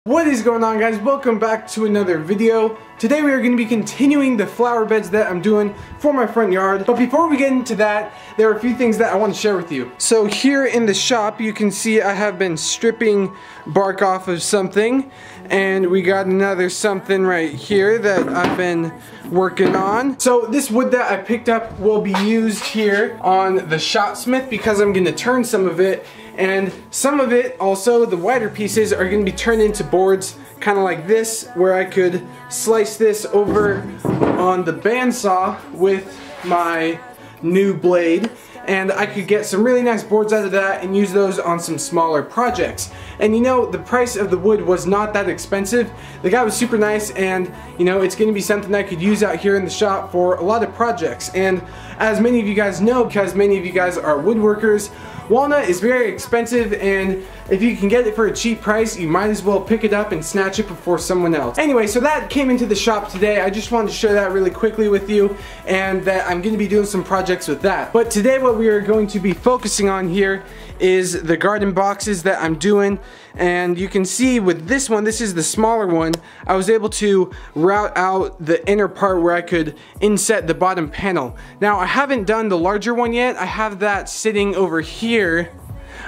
What is going on, guys? Welcome back to another video. Today we are going to be continuing the flower beds that I'm doing for my front yard. But before we get into that, there are a few things that I want to share with you. So here in the shop, you can see I have been stripping bark off of something. And we got another something right here that I've been working on. So this wood that I picked up will be used here on the shot smith because I'm going to turn some of it. And some of it, also the wider pieces, are going to be turned into boards kind of like this, where I could slice this over on the bandsaw with my new blade, and I could get some really nice boards out of that and use those on some smaller projects. And you know, the price of the wood was not that expensive. The guy was super nice, and you know, it's going to be something I could use out here in the shop for a lot of projects. And as many of you guys know, because many of you guys are woodworkers, walnut is very expensive, and if you can get it for a cheap price, you might as well pick it up and snatch it before someone else. Anyway, so that came into the shop today. I just wanted to share that really quickly with you, and that I'm going to be doing some projects with that. But today what we are going to be focusing on here is the garden boxes that I'm doing. And you can see with this one, this is the smaller one, I was able to route out the inner part where I could inset the bottom panel. Now I haven't done the larger one yet. I have that sitting over here.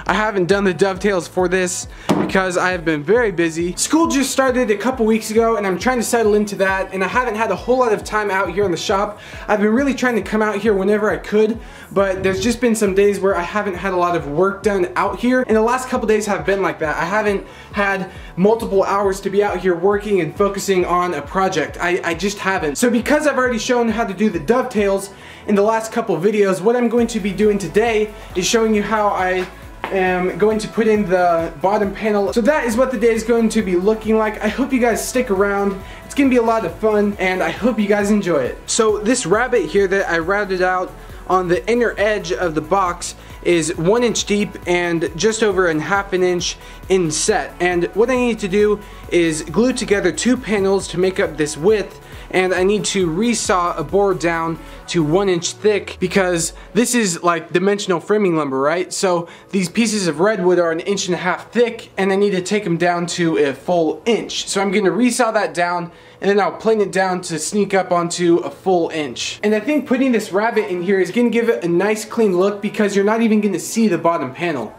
I haven't done the dovetails for this because I have been very busy. School just started a couple weeks ago, and I'm trying to settle into that, and I haven't had a whole lot of time out here in the shop. I've been really trying to come out here whenever I could, but there's just been some days where I haven't had a lot of work done out here, and the last couple days have been like that. I haven't had multiple hours to be out here working and focusing on a project. I just haven't. So because I've already shown how to do the dovetails in the last couple of videos, what I'm going to be doing today is showing you how I am going to put in the bottom panel. So that is what the day is going to be looking like. I hope you guys stick around. It's gonna be a lot of fun, and I hope you guys enjoy it. So this rabbet here that I routed out on the inner edge of the box is 1 inch deep and just over a ½ inch inset. And what I need to do is glue together 2 panels to make up this width, and I need to resaw a board down to 1 inch thick because this is like dimensional framing lumber, right? So these pieces of redwood are 1.5 inches thick, and I need to take them down to a full inch. So I'm going to resaw that down, and then I'll plane it down to sneak up onto a full inch. And I think putting this rabbet in here is going to give it a nice clean look because you're not even going to see the bottom panel.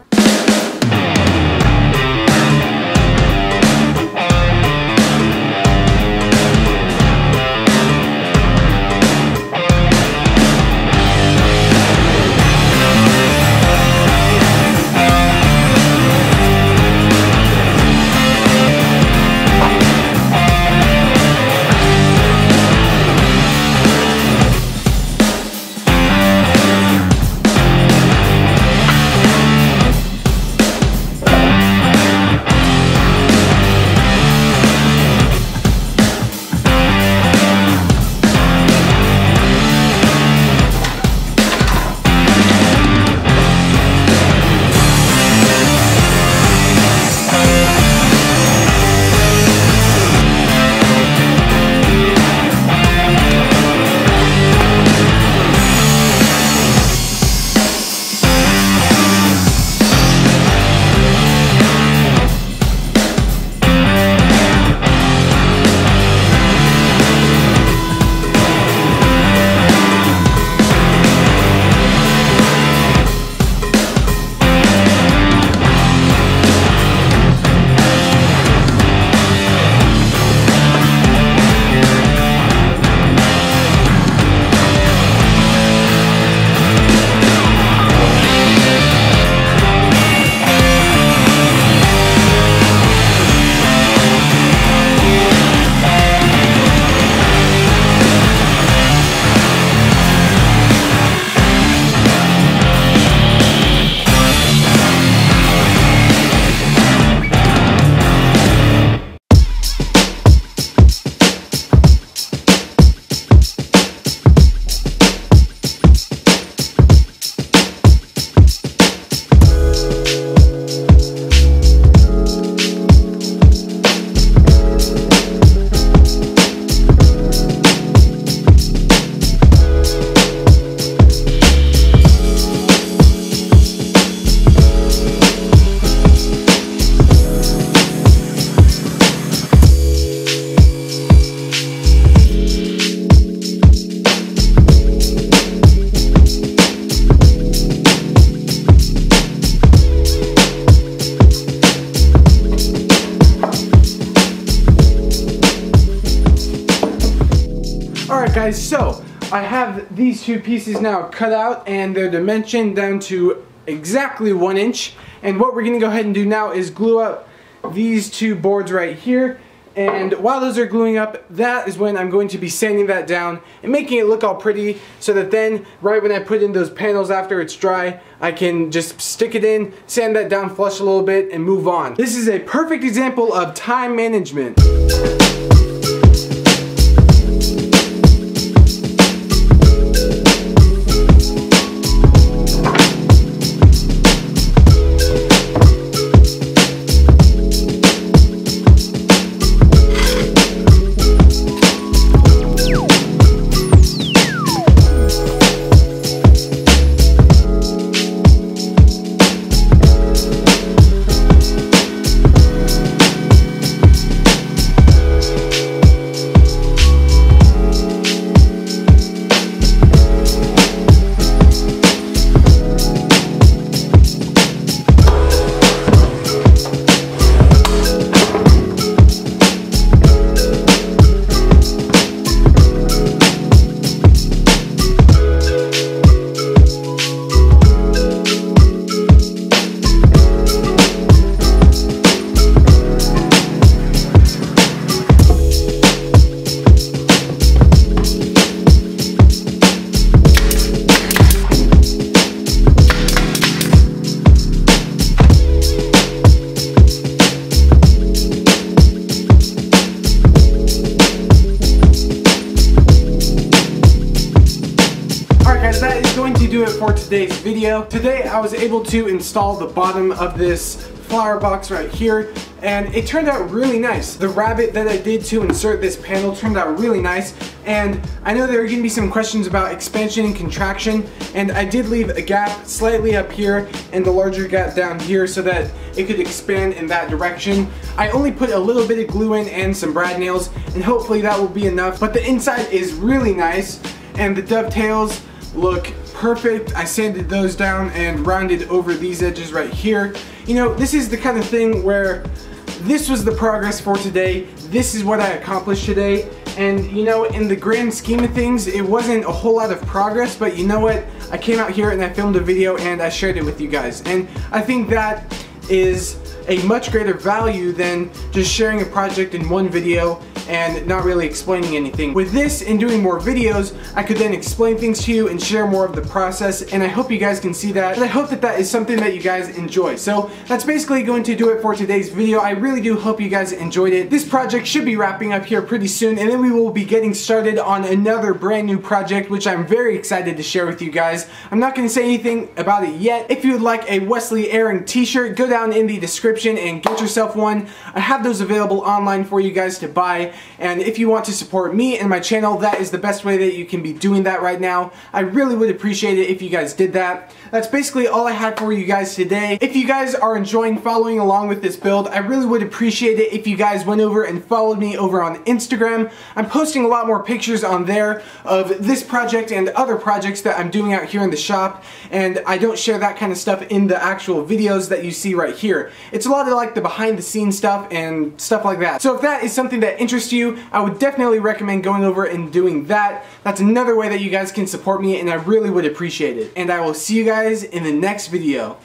Alright guys, so I have these two pieces now cut out and they're dimensioned down to exactly 1 inch. And what we're going to go ahead and do now is glue up these two boards right here. And while those are gluing up, that is when I'm going to be sanding that down and making it look all pretty, so that then right when I put in those panels after it's dry, I can just stick it in, sand that down, flush a little bit, and move on. This is a perfect example of time management. That is going to do it for today's video. Today I was able to install the bottom of this flower box right here, and it turned out really nice. The rabbet that I did to insert this panel turned out really nice, and I know there are going to be some questions about expansion and contraction, and I did leave a gap slightly up here and the larger gap down here so that it could expand in that direction. I only put a little bit of glue in and some brad nails, and hopefully that will be enough, but the inside is really nice, and the dovetails look perfect. I sanded those down and rounded over these edges right here. You know, this is the kind of thing where this was the progress for today. This is what I accomplished today. And you know, in the grand scheme of things, it wasn't a whole lot of progress, but you know what? I came out here and I filmed a video and I shared it with you guys. And I think that is a much greater value than just sharing a project in one video and not really explaining anything. With this and doing more videos, I could then explain things to you and share more of the process, and I hope you guys can see that, and I hope that that is something that you guys enjoy. So that's basically going to do it for today's video. I really do hope you guys enjoyed it. This project should be wrapping up here pretty soon, and then we will be getting started on another brand new project, which I'm very excited to share with you guys. I'm not going to say anything about it yet. If you would like a Wesley Aring t-shirt, go down in the description and get yourself one. I have those available online for you guys to buy. And if you want to support me and my channel, that is the best way that you can be doing that right now. I really would appreciate it if you guys did that. That's basically all I had for you guys today. If you guys are enjoying following along with this build, I really would appreciate it if you guys went over and followed me over on Instagram. I'm posting a lot more pictures on there of this project and other projects that I'm doing out here in the shop, and I don't share that kind of stuff in the actual videos that you see right here. It's a lot of like the behind the scenes stuff and stuff like that. So if that is something that interests you, I would definitely recommend going over and doing that. That's another way that you guys can support me, and I really would appreciate it. And I will see you guys in the next video.